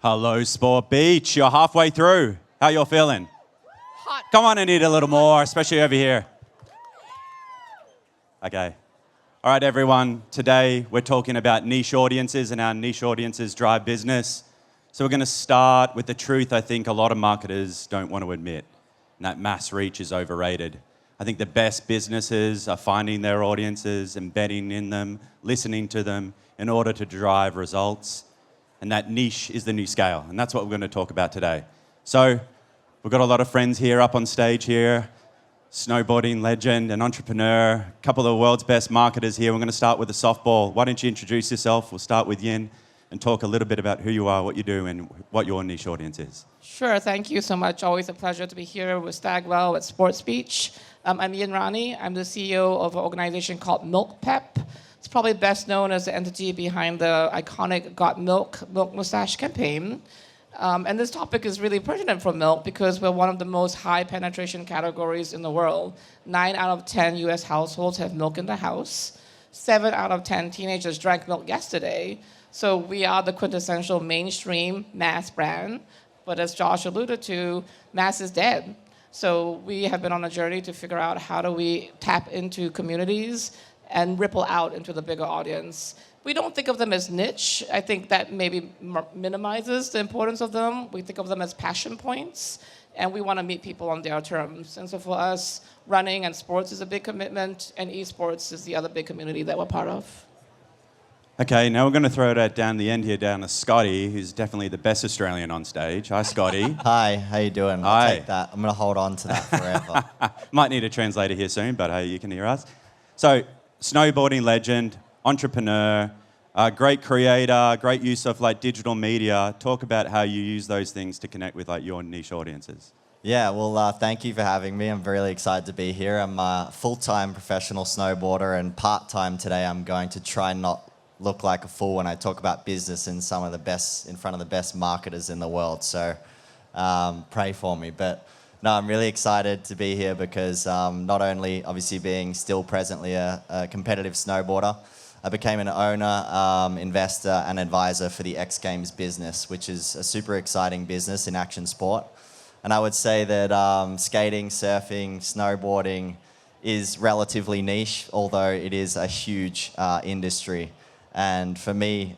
Hello, Sport Beach. You're halfway through. How y'all feeling? Hot. Come on, I need a little more, especially over here. Okay. All right, everyone. Today, we're talking about niche audiences and how niche audiences drive business. So we're going to start with the truth I think a lot of marketers don't want to admit, and that mass reach is overrated. I think the best businesses are finding their audiences, embedding in them, listening to them in order to drive results. And that niche is the new scale. And that's what we're going to talk about today. So we've got a lot of friends here up on stage here, snowboarding legend and entrepreneur, a couple of the world's best marketers here. We're going to start with a softball. Why don't you introduce yourself? We'll start with Yin and talk a little bit about who you are, what you do, and what your niche audience is. Sure, thank you so much. Always a pleasure to be here with Stagwell at Sports Beach. I'm Rani. I'm the CEO of an organization called MilkPEP. It's probably best known as the entity behind the iconic Got Milk Mustache campaign. And this topic is really pertinent for milk because we're one of the most high penetration categories in the world. 9 out of 10 US households have milk in the house. 7 out of 10 teenagers drank milk yesterday. So we are the quintessential mainstream mass brand. But as Josh alluded to, mass is dead. So we have been on a journey to figure out how do we tap into communities and ripple out into the bigger audience. We don't think of them as niche. I think that maybe minimizes the importance of them. We think of them as passion points, and we want to meet people on their terms. And so for us, running and sports is a big commitment, and esports is the other big community that we're part of. Okay, now we're going to throw it down the end here down to Scotty, who's definitely the best Australian on stage. Hi, Scotty. Hi, how you doing? Hi. I'll take that. I'm going to hold on to that forever. Might need a translator here soon, but hey, you can hear us. So, snowboarding legend, entrepreneur, great creator, great use of like digital media. Talk about how you use those things to connect with like your niche audiences. Yeah, well, thank you for having me. I'm really excited to be here. I'm a full-time professional snowboarder, and part-time today I'm going to try and not look like a fool when I talk about business in front of the best marketers in the world. So pray for me. But no, I'm really excited to be here because not only obviously being still presently a competitive snowboarder, I became an owner, investor and advisor for the X Games business, which is a super exciting business in action sport. And I would say that skating, surfing, snowboarding is relatively niche, although it is a huge industry. And for me,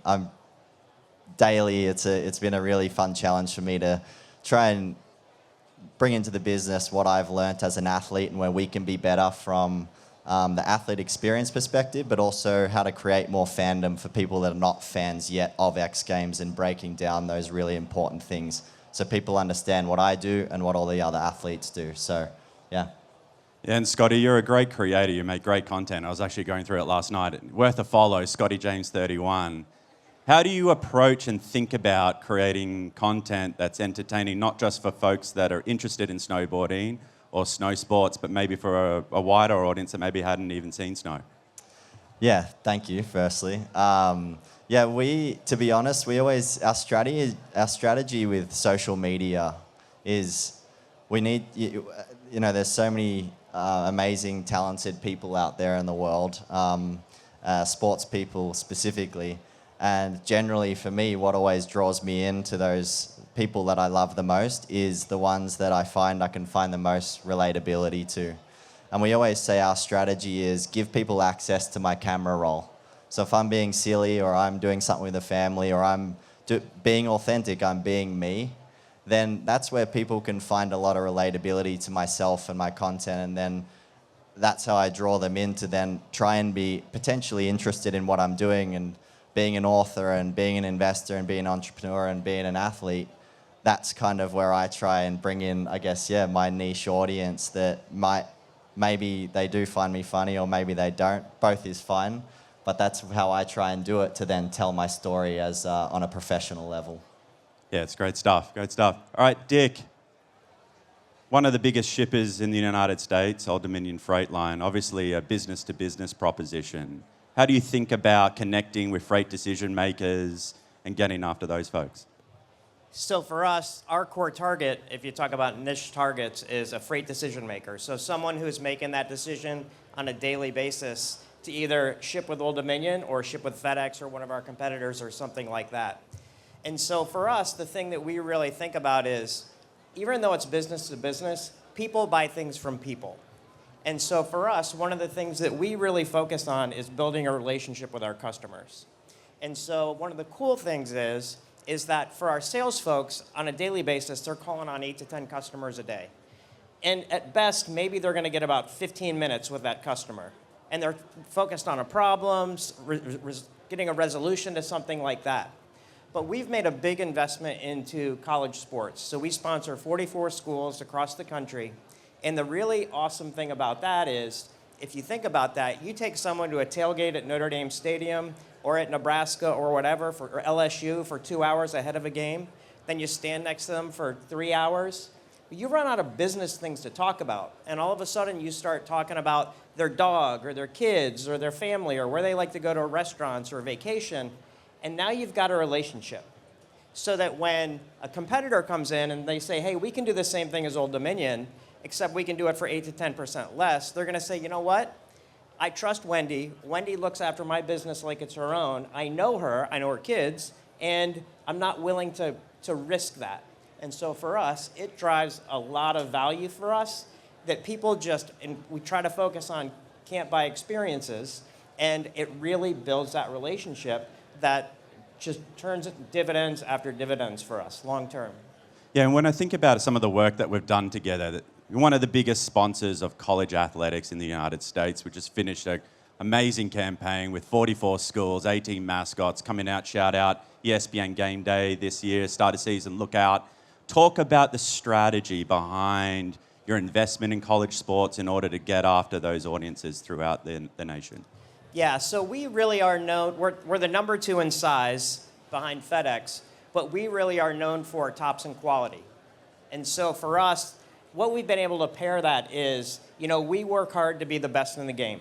daily, it's been a really fun challenge for me to try and bring into the business what I've learnt as an athlete and where we can be better from the athlete experience perspective, but also how to create more fandom for people that are not fans yet of X Games and breaking down those really important things so people understand what I do and what all the other athletes do. So, yeah. Yeah, and Scotty, you're a great creator. You make great content. I was actually going through it last night. Worth a follow, Scotty James 31. How do you approach and think about creating content that's entertaining, not just for folks that are interested in snowboarding or snow sports, but maybe for a wider audience that maybe hadn't even seen snow? Yeah, thank you, firstly. Yeah, to be honest, our strategy with social media is we need, there's so many amazing, talented people out there in the world, sports people specifically. And generally for me, what always draws me into those people that I love the most is the ones that I find I can find the most relatability to. And we always say our strategy is give people access to my camera roll. So if I'm being silly or I'm doing something with a family or I'm being authentic, I'm being me, then that's where people can find a lot of relatability to myself and my content, and then that's how I draw them in to then try and be potentially interested in what I'm doing. And being an author and being an investor and being an entrepreneur and being an athlete, that's kind of where I try and bring in, I guess, my niche audience that maybe they do find me funny or maybe they don't. Both is fine, but that's how I try and do it to then tell my story as on a professional level. Yeah, it's great stuff, great stuff. All right, Dick, one of the biggest shippers in the United States, Old Dominion Freight Line, obviously a business-to-business proposition. How do you think about connecting with freight decision makers and getting after those folks? So for us, our core target, if you talk about niche targets, is a freight decision maker. So someone who's making that decision on a daily basis to either ship with Old Dominion or ship with FedEx or one of our competitors or something like that. And so for us, the thing that we really think about is, even though it's business to business, people buy things from people. And so for us, one of the things that we really focus on is building a relationship with our customers. And so one of the cool things is that for our sales folks, on a daily basis, they're calling on 8 to 10 customers a day. And at best, maybe they're going to get about 15 minutes with that customer. And they're focused on a problem, getting a resolution to something like that. But we've made a big investment into college sports. So we sponsor 44 schools across the country. And the really awesome thing about that is, if you think about that, you take someone to a tailgate at Notre Dame Stadium or at Nebraska or whatever, or LSU for 2 hours ahead of a game, then you stand next to them for 3 hours. You run out of business things to talk about. And all of a sudden you start talking about their dog or their kids or their family or where they like to go to restaurants or vacation. And now you've got a relationship. So that when a competitor comes in and they say, hey, we can do the same thing as Old Dominion, except we can do it for 8 to 10% less, they're going to say, you know what? I trust Wendy. Wendy looks after my business like it's her own. I know her kids, and I'm not willing to risk that. And so for us, it drives a lot of value for us that people and we try to focus on can't buy experiences, and it really builds that relationship that just turns dividends after dividends for us long term. Yeah, and when I think about some of the work that we've done together, we're one of the biggest sponsors of college athletics in the United States. We just finished an amazing campaign with 44 schools, 18 mascots coming out, shout out, ESPN Game Day this year, start of season, look out. Talk about the strategy behind your investment in college sports in order to get after those audiences throughout the nation. Yeah, so we really are known, we're the number 2 in size behind FedEx, but we really are known for tops in quality. And so for us, what we've been able to pair that is, we work hard to be the best in the game.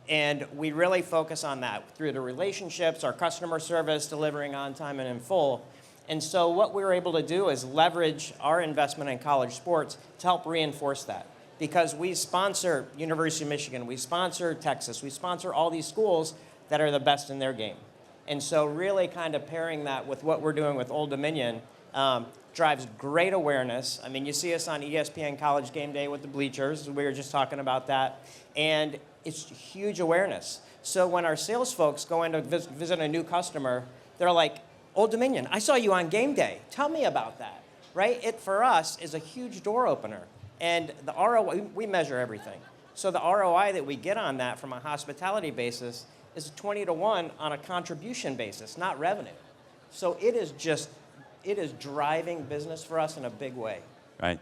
And we really focus on that through the relationships, our customer service, delivering on time and in full. And so what we were able to do is leverage our investment in college sports to help reinforce that. Because we sponsor University of Michigan, we sponsor Texas, we sponsor all these schools that are the best in their game. And so really kind of pairing that with what we're doing with Old Dominion drives great awareness. I mean, you see us on ESPN College Game Day with the bleachers. We were just talking about that. And it's huge awareness. So when our sales folks go in to visit a new customer, they're like, Old Dominion, I saw you on game day. Tell me about that, right? It, for us, is a huge door opener. And the ROI, we measure everything. So the ROI that we get on that from a hospitality basis is 20 to 1 on a contribution basis, not revenue. So it is driving business for us in a big way. Right.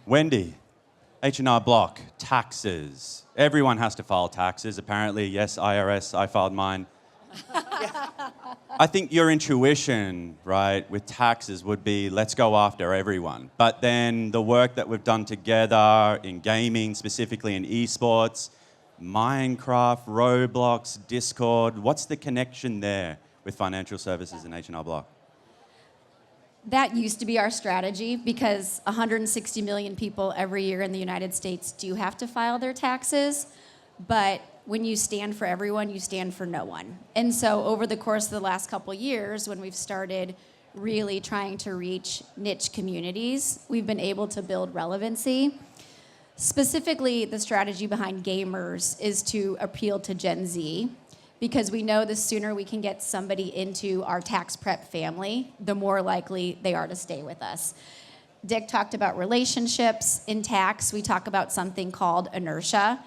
Wendy, H&R Block, taxes. Everyone has to file taxes, apparently. Yes, IRS, I filed mine. I think your intuition, right, with taxes would be, let's go after everyone. But then the work that we've done together in gaming, specifically in esports, Minecraft, Roblox, Discord, what's the connection there with financial services and H&R Block? That used to be our strategy because 160 million people every year in the United States do have to file their taxes. But when you stand for everyone, you stand for no one. And so over the course of the last couple years, when we've started really trying to reach niche communities, we've been able to build relevancy. Specifically, the strategy behind gamers is to appeal to Gen Z, because we know the sooner we can get somebody into our tax prep family, the more likely they are to stay with us. Dick talked about relationships. In tax, we talk about something called inertia.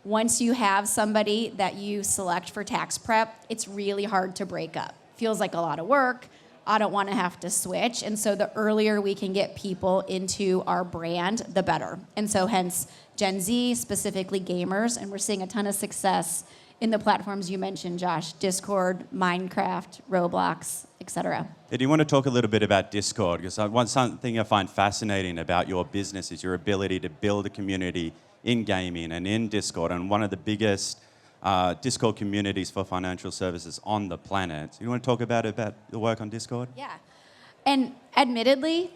Once you have somebody that you select for tax prep, it's really hard to break up. Feels like a lot of work. I don't want to have to switch. And so the earlier we can get people into our brand, the better. And so hence Gen Z, specifically gamers, and we're seeing a ton of success in the platforms you mentioned, Josh, Discord, Minecraft, Roblox, etc. Do you want to talk a little bit about Discord? Because something I find fascinating about your business is your ability to build a community in gaming and in Discord, and one of the biggest Discord communities for financial services on the planet. So you want to talk about the work on Discord? Yeah. And admittedly,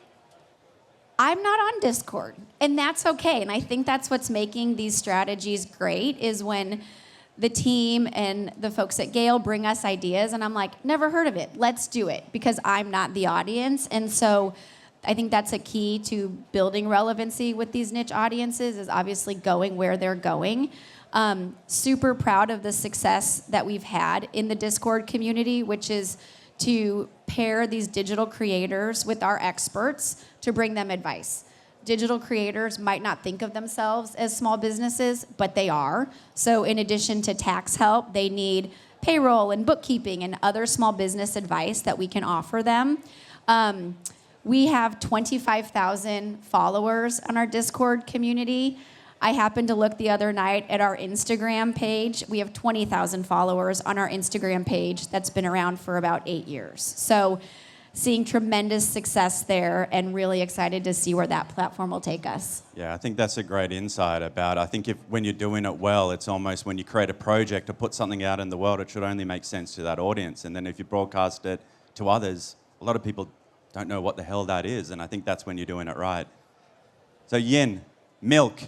I'm not on Discord, and that's okay. And I think that's what's making these strategies great is when the team and the folks at GALE bring us ideas, and I'm like, never heard of it. Let's do it, because I'm not the audience. And so I think that's a key to building relevancy with these niche audiences, is obviously going where they're going. Super proud of the success that we've had in the Discord community, which is to pair these digital creators with our experts to bring them advice. Digital creators might not think of themselves as small businesses, but they are. So in addition to tax help, they need payroll and bookkeeping and other small business advice that we can offer them. We have 25,000 followers on our Discord community. I happened to look the other night at our Instagram page. We have 20,000 followers on our Instagram page that's been around for about 8 years. So seeing tremendous success there, and really excited to see where that platform will take us. Yeah, I think that's a great insight about, I think when you're doing it well, it's almost when you create a project or put something out in the world, it should only make sense to that audience. And then if you broadcast it to others, a lot of people don't know what the hell that is, and I think that's when you're doing it right. So Yin, milk,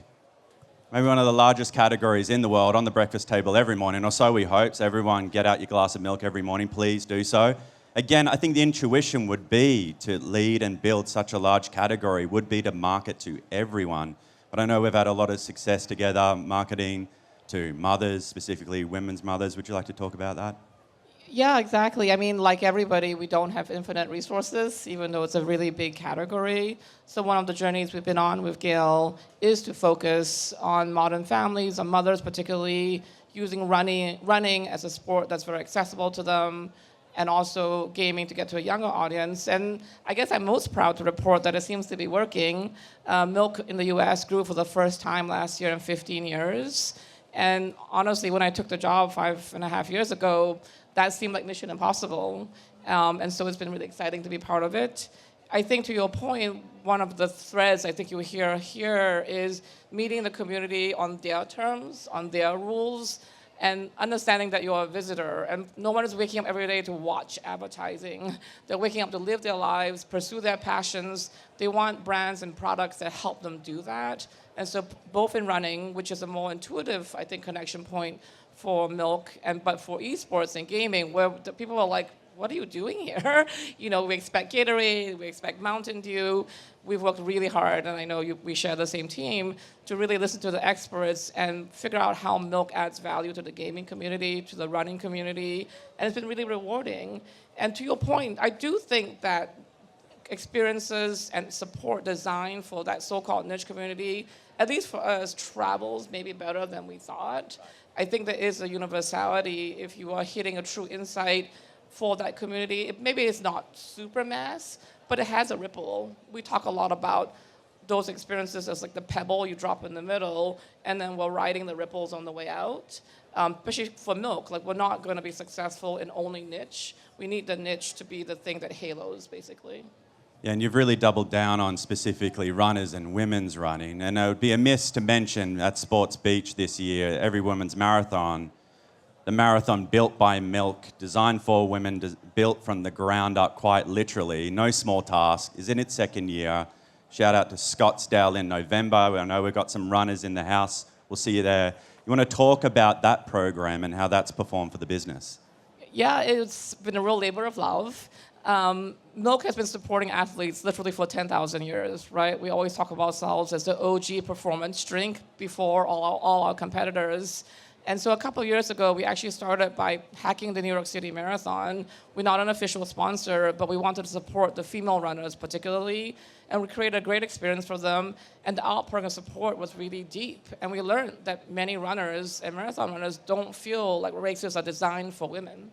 maybe one of the largest categories in the world on the breakfast table every morning, or so we hope. So everyone get out your glass of milk every morning, please do so. Again, I think the intuition would be to lead and build such a large category, would be to market to everyone. But I know we've had a lot of success together, marketing to mothers, specifically women's mothers. Would you like to talk about that? Yeah, exactly. I mean, like everybody, we don't have infinite resources, even though it's a really big category. So one of the journeys we've been on with GALE is to focus on modern families, on mothers particularly, using running as a sport that's very accessible to them, and also gaming to get to a younger audience. And I guess I'm most proud to report that it seems to be working. Milk in the US grew for the first time last year in 15 years. And honestly, when I took the job 5.5 years ago, that seemed like mission impossible. And so it's been really exciting to be part of it. I think to your point, one of the threads I think you hear here is meeting the community on their terms, on their rules, and understanding that you're a visitor. And no one is waking up every day to watch advertising. They're waking up to live their lives, pursue their passions. They want brands and products that help them do that. And so both in running, which is a more intuitive, I think, connection point for milk, but for esports and gaming, where the people are like, what are you doing here? You know, we expect Gatorade, we expect Mountain Dew. We've worked really hard, and I know we share the same team, to really listen to the experts and figure out how milk adds value to the gaming community, to the running community, and it's been really rewarding. And to your point, I do think that experiences and support designed for that so-called niche community, at least for us, travels maybe better than we thought. I think there is a universality if you are hitting a true insight for that community. Maybe it's not super mass, but it has a ripple. We talk a lot about those experiences as like the pebble you drop in the middle, and then we're riding the ripples on the way out. Especially for milk, like we're not going to be successful in only niche. We need the niche to be the thing that halos, basically. Yeah, and you've really doubled down on specifically runners and women's running. And it would be amiss to mention at Sports Beach this year, every women's marathon, the marathon built by Milk, designed for women, built from the ground up quite literally, no small task, is in its second year. Shout out to Scottsdale in November. I know we've got some runners in the house. We'll see you there. You want to talk about that program and how that's performed for the business? Yeah, it's been a real labor of love. Milk has been supporting athletes literally for 10,000 years, right? We always talk about ourselves as the OG performance drink before all our competitors. And so a couple of years ago, we actually started by hacking the New York City Marathon. We're not an official sponsor, but we wanted to support the female runners particularly, and we created a great experience for them. And the outpouring of support was really deep. And we learned that many runners and marathon runners don't feel like races are designed for women.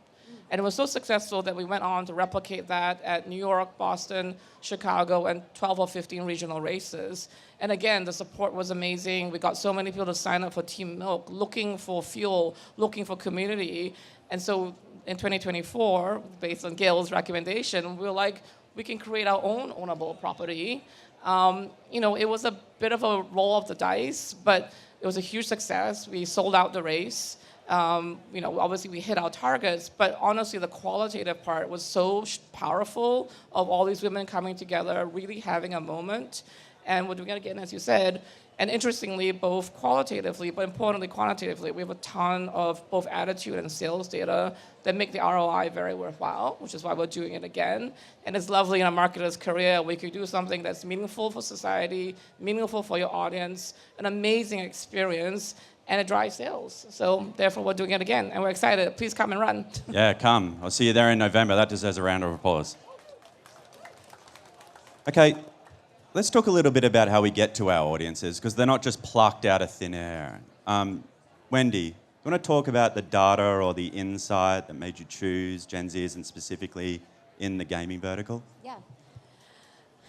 And it was so successful that we went on to replicate that at New York, Boston, Chicago, and 12 or 15 regional races. And again, the support was amazing. We got so many people to sign up for Team Milk, looking for fuel, looking for community. And so in 2024, based on GALE's recommendation, we were like, we can create our own ownable property. It was a bit of a roll of the dice, but it was a huge success. We sold out the race. Obviously we hit our targets, but honestly, the qualitative part was so powerful of all these women coming together, really having a moment. And we're doing it again, as you said. And interestingly, both qualitatively, but importantly quantitatively, we have a ton of both attitude and sales data that make the ROI very worthwhile, which is why we're doing it again. And it's lovely in a marketer's career, we could do something that's meaningful for society, meaningful for your audience, an amazing experience, and it drives sales. So therefore, we're doing it again, and we're excited. Please come and run. Yeah, come. I'll see you there in November. That deserves a round of applause. Okay, let's talk a little bit about how we get to our audiences, because they're not just plucked out of thin air. Wendy, you want to talk about the data or the insight that made you choose Gen Zers and specifically in the gaming vertical?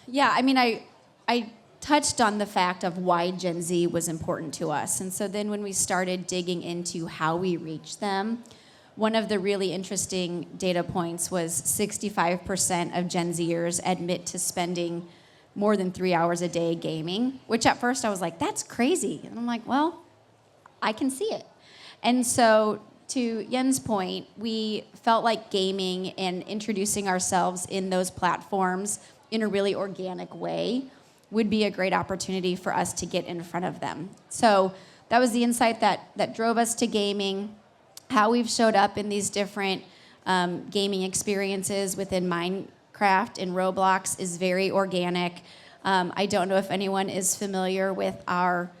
Yeah, I mean, I touched on the fact of why Gen Z was important to us. And so then when we started digging into how we reach them, one of the really interesting data points was 65% of Gen Zers admit to spending more than 3 hours a day gaming, which at first I was like, that's crazy. And I'm like, well, I can see it. And so to Yen's point, we felt like gaming and introducing ourselves in those platforms in a really organic way would be a great opportunity for us to get in front of them. So that was the insight that drove us to gaming. How we've showed up in these different gaming experiences within Minecraft and Roblox is very organic. I don't know if anyone is familiar with our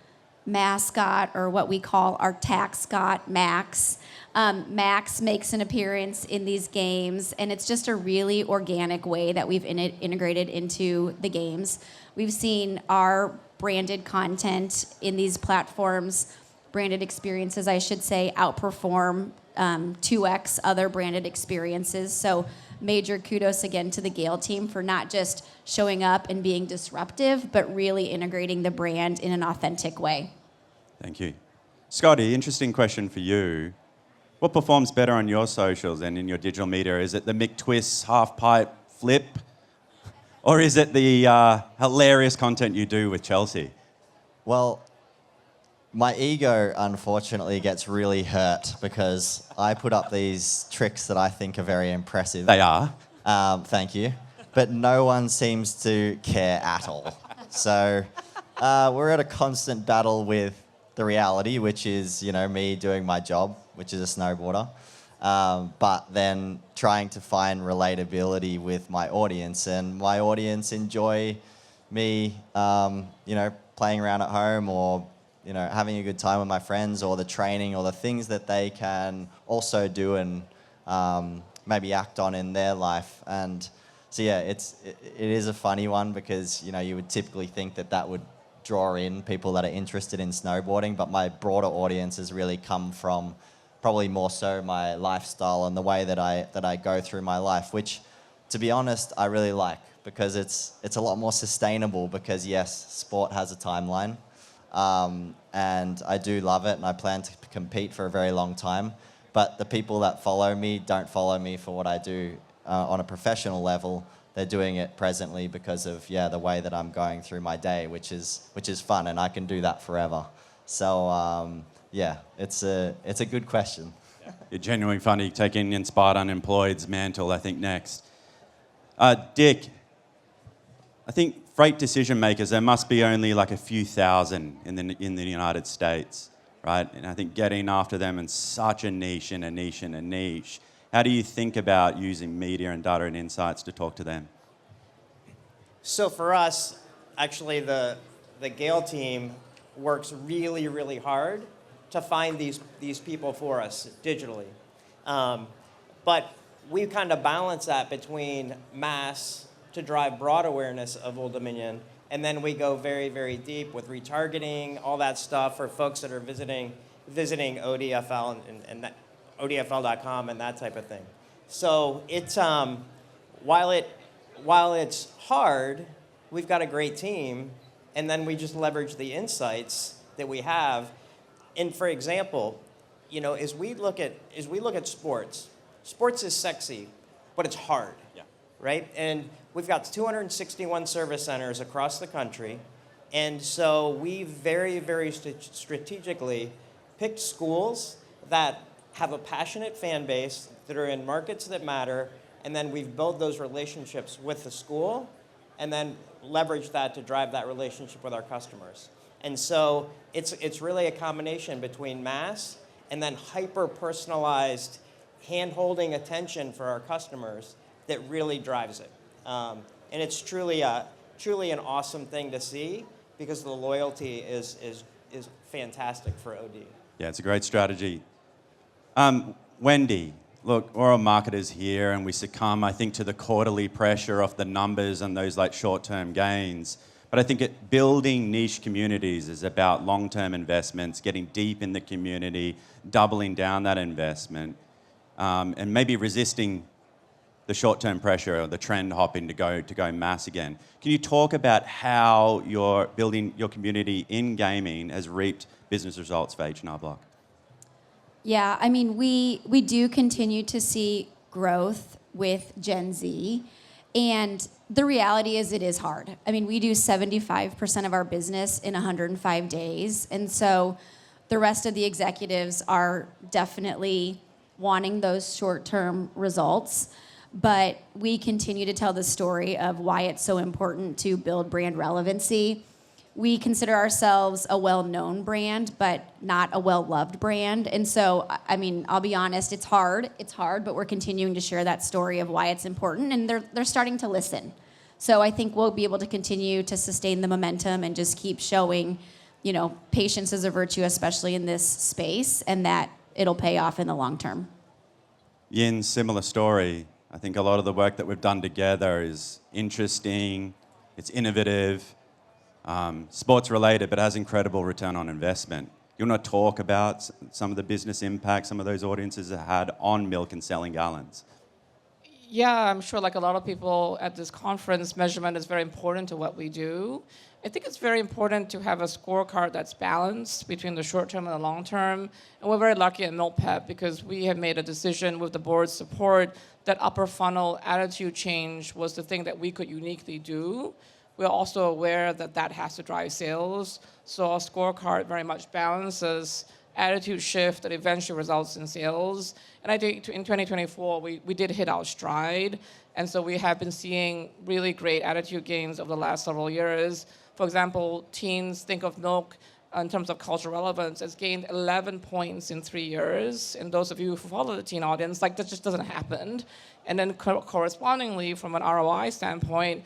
mascot, or what we call our taxcot, Max. Max makes an appearance in these games, and it's just a really organic way that we've integrated into the games. We've seen our branded content in these platforms, branded experiences, I should say, outperform 2x other branded experiences. So major kudos again to the GALE team for not just showing up and being disruptive, but really integrating the brand in an authentic way. Thank you. Scotty, interesting question for you. What performs better on your socials and in your digital media? Is it the McTwist Halfpipe flip? Or is it the hilarious content you do with Chelsea? Well, my ego, unfortunately, gets really hurt because I put up these tricks that I think are very impressive. They are. Thank you. But no one seems to care at all. So we're at a constant battle with the reality, which is, me doing my job, which is a snowboarder, but then trying to find relatability with my audience. And my audience enjoy me, playing around at home, or having a good time with my friends, or the training, or the things that they can also do and maybe act on in their life. And so yeah, it is a funny one because you would typically think that would draw in people that are interested in snowboarding, but my broader audience has really come from probably more so my lifestyle and the way that I go through my life, which, to be honest, I really like, because it's a lot more sustainable. Because yes, sport has a timeline. And I do love it, and I plan to compete for a very long time. But the people that follow me don't follow me for what I do on a professional level. They're doing it presently because of the way that I'm going through my day, which is fun, and I can do that forever. So it's a good question. You're genuinely funny, taking Inspired Unemployed's mantle, I think, next. Dick, I think freight decision makers, there must be only like a few thousand in the United States, right? And I think getting after them in such a niche and a niche and a niche. How do you think about using media and data and insights to talk to them? So for us, actually, the GALE team works really, really hard to find these people for us digitally. But we kind of balance that between mass to drive broad awareness of Old Dominion, and then we go very, very deep with retargeting, all that stuff for folks that are visiting ODFL and that, ODFL.com and that type of thing. So it's while it's hard, we've got a great team, and then we just leverage the insights that we have. And for example, as we look at sports is sexy, but it's hard, right? And we've got 261 service centers across the country, and so we very, very strategically picked schools that have a passionate fan base, that are in markets that matter, and then we've built those relationships with the school, and then leverage that to drive that relationship with our customers. And so it's really a combination between mass and then hyper-personalized hand-holding attention for our customers that really drives it. And it's truly an awesome thing to see because the loyalty is fantastic for OD. Yeah, it's a great strategy. Wendy, look, we're all marketers here and we succumb, I think, to the quarterly pressure of the numbers and those like short-term gains. But I think building niche communities is about long-term investments, getting deep in the community, doubling down that investment, and maybe resisting the short-term pressure or the trend hopping to go mass again. Can you talk about how you're building your community in gaming has reaped business results for H&R Block? Yeah, I mean, we do continue to see growth with Gen Z, and the reality is it is hard. I mean, we do 75% of our business in 105 days, and so the rest of the executives are definitely wanting those short-term results, but we continue to tell the story of why it's so important to build brand relevancy. We consider ourselves a well-known brand, but not a well-loved brand. And so, I mean, I'll be honest, it's hard, but we're continuing to share that story of why it's important, and they're starting to listen. So I think we'll be able to continue to sustain the momentum and just keep showing, you know, patience is a virtue, especially in this space, and that it'll pay off in the long term. Yin, similar story. I think a lot of the work that we've done together is interesting, it's innovative, sports related, but has incredible return on investment. You want to talk about some of the business impact some of those audiences have had on milk and selling gallons? Yeah, I'm sure like a lot of people at this conference, measurement is very important to what we do. I think it's very important to have a scorecard that's balanced between the short term and the long term. And we're very lucky at MilkPEP because we have made a decision with the board's support that upper funnel attitude change was the thing that we could uniquely do. We're also aware that that has to drive sales. So our scorecard very much balances attitude shift that eventually results in sales. And I think in 2024, we did hit our stride. And so we have been seeing really great attitude gains over the last several years. For example, teens think of milk in terms of cultural relevance has gained 11 points in 3 years. And those of you who follow the teen audience, like that just doesn't happen. And then correspondingly, from an ROI standpoint,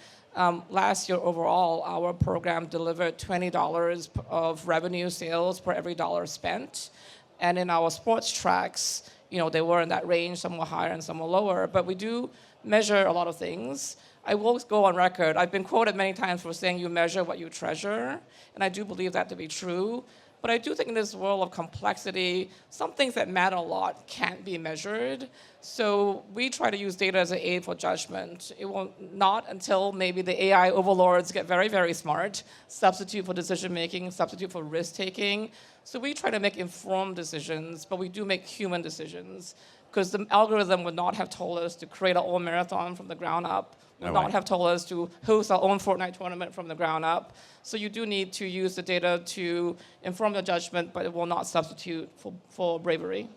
last year overall, our program delivered $20 of revenue sales per every dollar spent. And in our sports tracks, you know, they were in that range, some were higher and some were lower. But we do measure a lot of things. I will go on record. I've been quoted many times for saying you measure what you treasure. And I do believe that to be true. But I do think in this world of complexity, some things that matter a lot can't be measured. So we try to use data as an aid for judgment. It will not until maybe the AI overlords get very, very smart, substitute for decision making, substitute for risk taking. So we try to make informed decisions, but we do make human decisions. Because the algorithm would not have told us to create our own marathon from the ground up, would not have told us to host our own Fortnite tournament from the ground up. So you do need to use the data to inform your judgment, but it will not substitute for bravery.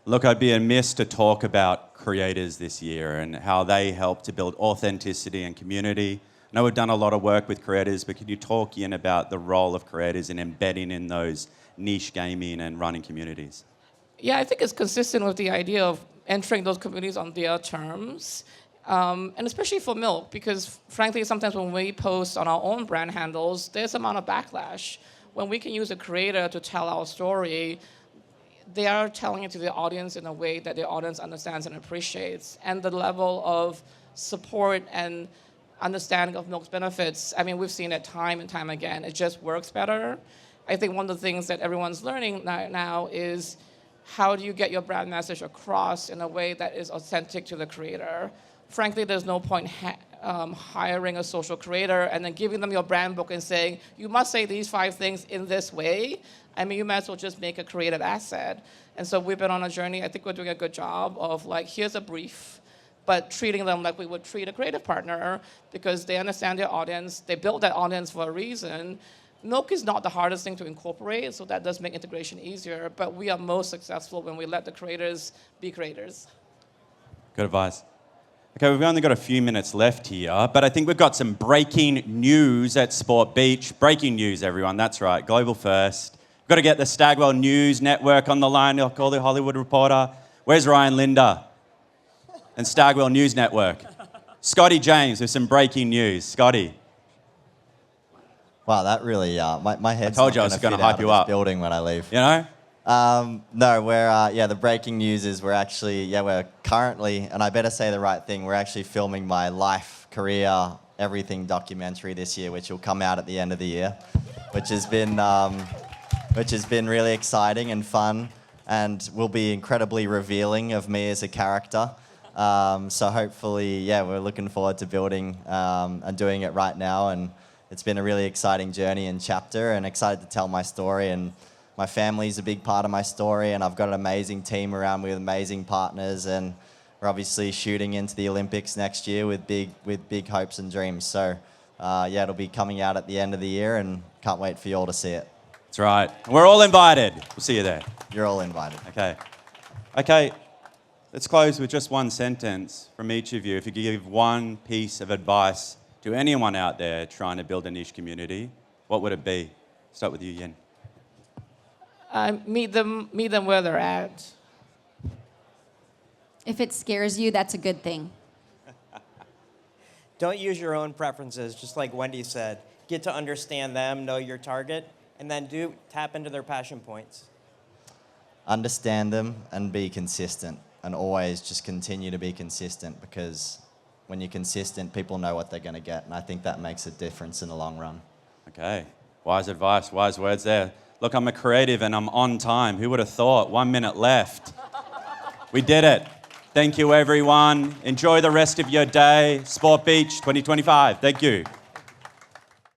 Look, I'd be amiss to talk about creators this year and how they help to build authenticity and community. I know we've done a lot of work with creators, but can you talk, Ian, about the role of creators in embedding in those niche gaming and running communities? Yeah, I think it's consistent with the idea of entering those communities on their terms. And especially for milk, because frankly, sometimes when we post on our own brand handles, there's a amount of backlash. When we can use a creator to tell our story, they are telling it to the audience in a way that the audience understands and appreciates. And the level of support and understanding of milk's benefits, I mean, we've seen it time and time again. It just works better. I think one of the things that everyone's learning now is how do you get your brand message across in a way that is authentic to the creator? Frankly, there's no point hiring a social creator and then giving them your brand book and saying, you must say these 5 things in this way. I mean, you might as well just make a creative asset. And so we've been on a journey. I think we're doing a good job of like, here's a brief, but treating them like we would treat a creative partner because they understand their audience. They built that audience for a reason. Milk is not the hardest thing to incorporate, so that does make integration easier, but we are most successful when we let the creators be creators. Good advice. Okay, we've only got a few minutes left here, but I think we've got some breaking news at Sport Beach. Breaking news, everyone. That's right. Global first. We've got to get the Stagwell News Network on the line. I'll call the Hollywood Reporter. Where's Ryan Linda? And Stagwell News Network. Scotty James with some breaking news. Scotty. Wow, that really, my head's I told not you I was gonna gonna fit hype out you of this up. building when I leave. You know? No, we're, the breaking news is we're currently, and I better say the right thing, we're actually filming my life, career, everything documentary this year, which will come out at the end of the year, which has been really exciting and fun, and will be incredibly revealing of me as a character. So hopefully, we're looking forward to building and doing it right now, and it's been a really exciting journey and chapter, and excited to tell my story. And my family's a big part of my story, and I've got an amazing team around me with amazing partners, and we're obviously shooting into the Olympics next year with big hopes and dreams. So, it'll be coming out at the end of the year, and can't wait for you all to see it. That's right. We're all invited. We'll see you there. You're all invited. Okay, let's close with just one sentence from each of you. If you could give one piece of advice to anyone out there trying to build a niche community, what would it be? Start with you, Yin. Meet them where they're at. If it scares you, that's a good thing. Don't use your own preferences, just like Wendy said. Get to understand them, know your target, and then tap into their passion points. Understand them and be consistent, and always just continue to be consistent, because when you're consistent, people know what they're going to get, and I think that makes a difference in the long run. Okay, wise advice, wise words there. Look, I'm a creative and I'm on time. Who would have thought? 1 minute left. We did it. Thank you, everyone. Enjoy the rest of your day. Sport Beach 2025. Thank you.